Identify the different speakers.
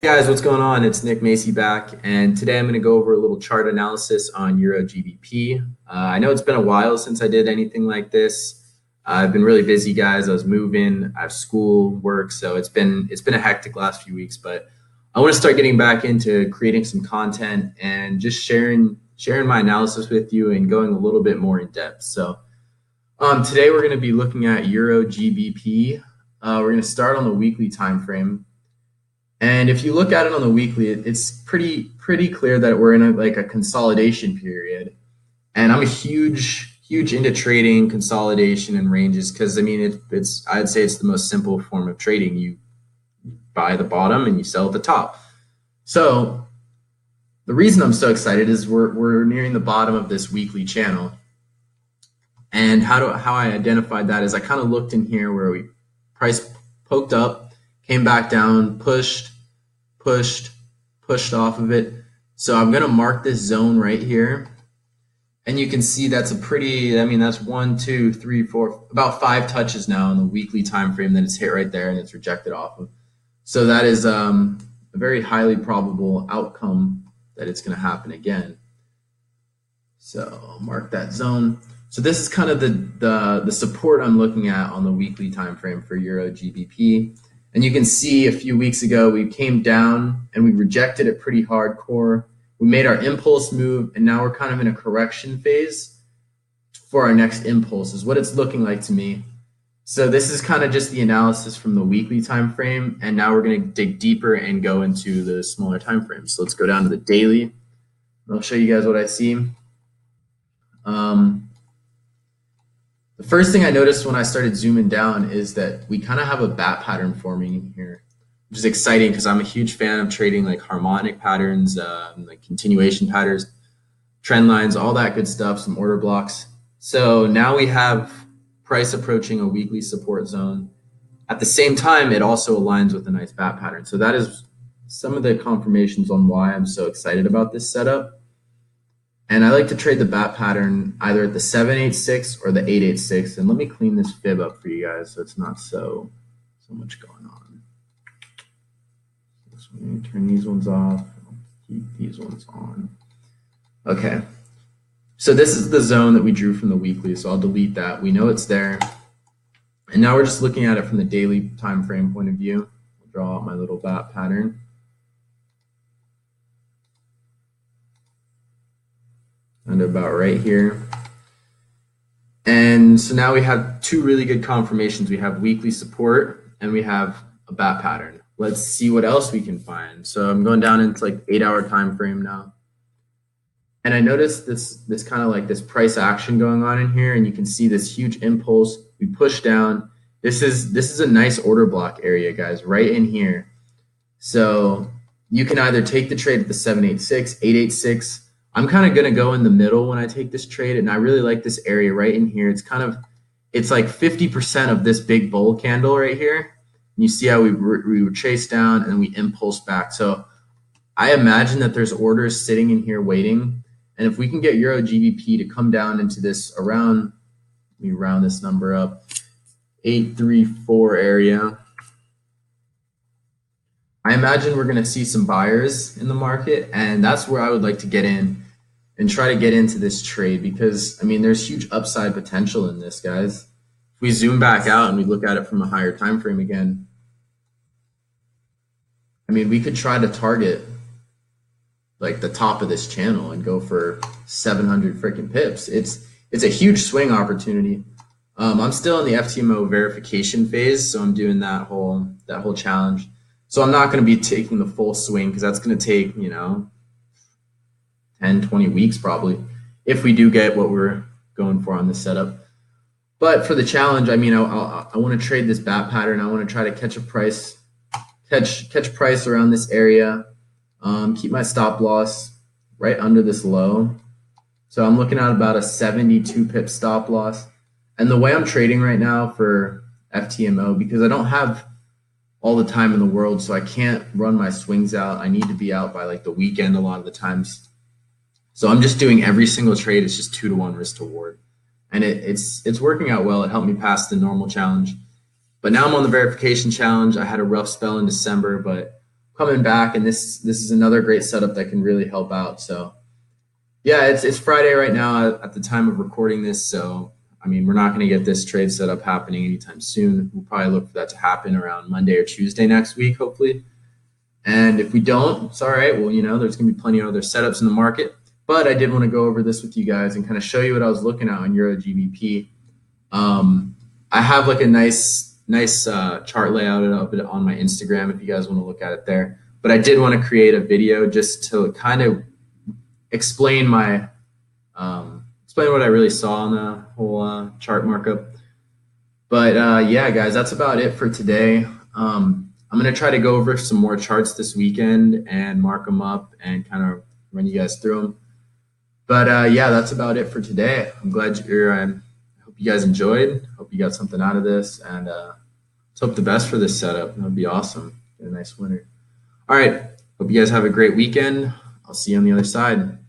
Speaker 1: Hey guys, what's going on? It's Nick Macy back, and today I'm going to go over a little chart analysis on EURGBP. I know it's been a while since I did anything like this. I've been really busy, guys. I was moving, I have school, work, so it's been a hectic last few weeks. But I want to start getting back into creating some content and just sharing my analysis with you and going a little bit more in depth. So today we're going to be looking at EURGBP. We're going to start on the weekly time frame. And if you look at it on the weekly, it's pretty clear that we're in a consolidation period. And I'm a huge into trading consolidation and ranges because I mean it's I'd say it's the most simple form of trading. You buy the bottom and you sell at the top. So the reason I'm so excited is we're nearing the bottom of this weekly channel. And how I identified that is I kind of looked in here where we price poked up, came back down, pushed off of it. So I'm going to mark this zone right here. And you can see that's that's 1, 2, 3, 4, about 5 touches now in the weekly time frame that it's hit right there and it's rejected off of. So that is a very highly probable outcome that it's going to happen again. So I'll mark that zone. So this is kind of the support I'm looking at on the weekly time frame for EURGBP. And you can see a few weeks ago, we came down and we rejected it pretty hardcore. We made our impulse move, and now we're kind of in a correction phase for our next impulse is what it's looking like to me. So this is kind of just the analysis from the weekly time frame, and now we're going to dig deeper and go into the smaller time frames. So let's go down to the daily, and I'll show you guys what I see. The first thing I noticed when I started zooming down is that we kind of have a bat pattern forming here, which is exciting because I'm a huge fan of trading like harmonic patterns, like continuation patterns, trend lines, all that good stuff, some order blocks. So now we have price approaching a weekly support zone. At the same time, it also aligns with a nice bat pattern. So that is some of the confirmations on why I'm so excited about this setup. And I like to trade the bat pattern either at the 786 or the 886. And let me clean this fib up for you guys so it's not so much going on. So let me turn these ones off. I'll keep these ones on. Okay. So this is the zone that we drew from the weekly. So I'll delete that. We know it's there. And now we're just looking at it from the daily time frame point of view. I'll draw out my little bat pattern. And about right here. And so now we have two really good confirmations. We have weekly support and we have a bat pattern. Let's see what else we can find. So I'm going down into like 8-hour time frame now. And I noticed this kind of like this price action going on in here, and you can see this huge impulse. We push down. This is a nice order block area, guys, right in here. So you can either take the trade at the 786, 886. I'm kind of going to go in the middle when I take this trade, and I really like this area right in here. It's like 50% of this big bull candle right here. And you see how we chase down and we impulse back. So I imagine that there's orders sitting in here waiting. And if we can get EURGBP to come down into this around, let me round this number up, 834 area, I imagine we're going to see some buyers in the market, and that's where I would like to get in and try to get into this trade because, I mean, there's huge upside potential in this, guys. If we zoom back out and we look at it from a higher time frame again, I mean, we could try to target like the top of this channel and go for 700 freaking pips. It's a huge swing opportunity. I'm still in the FTMO verification phase, so I'm doing that whole challenge. So I'm not going to be taking the full swing because that's going to take, 10, 20 weeks probably if we do get what we're going for on this setup. But for the challenge, I mean, I want to trade this bat pattern. I want to try to catch a price, catch price around this area, keep my stop loss right under this low. So I'm looking at about a 72 pip stop loss. And the way I'm trading right now for FTMO, because I don't have all the time in the world, so I can't run my swings out. I need to be out by like the weekend a lot of the times. So I'm just doing every single trade. It's just 2-to-1 risk to reward. And it's working out well. It helped me pass the normal challenge. But now I'm on the verification challenge. I had a rough spell in December, but coming back, and this is another great setup that can really help out. So yeah, it's Friday right now at the time of recording this. So I mean, we're not going to get this trade setup happening anytime soon. We'll probably look for that to happen around Monday or Tuesday next week, hopefully. And if we don't, it's all right. Well, there's going to be plenty of other setups in the market. But I did want to go over this with you guys and kind of show you what I was looking at on EURGBP. I have like a nice chart layout of it on my Instagram if you guys want to look at it there. But I did want to create a video just to kind of explain explain what I really saw on the whole chart markup. But yeah, guys, that's about it for today. I'm going to try to go over some more charts this weekend and mark them up and kind of run you guys through them. But yeah, that's about it for today. I'm glad I hope you guys enjoyed. Hope you got something out of this, and let's hope the best for this setup. That would be awesome. Get a nice winner. All right. Hope you guys have a great weekend. I'll see you on the other side.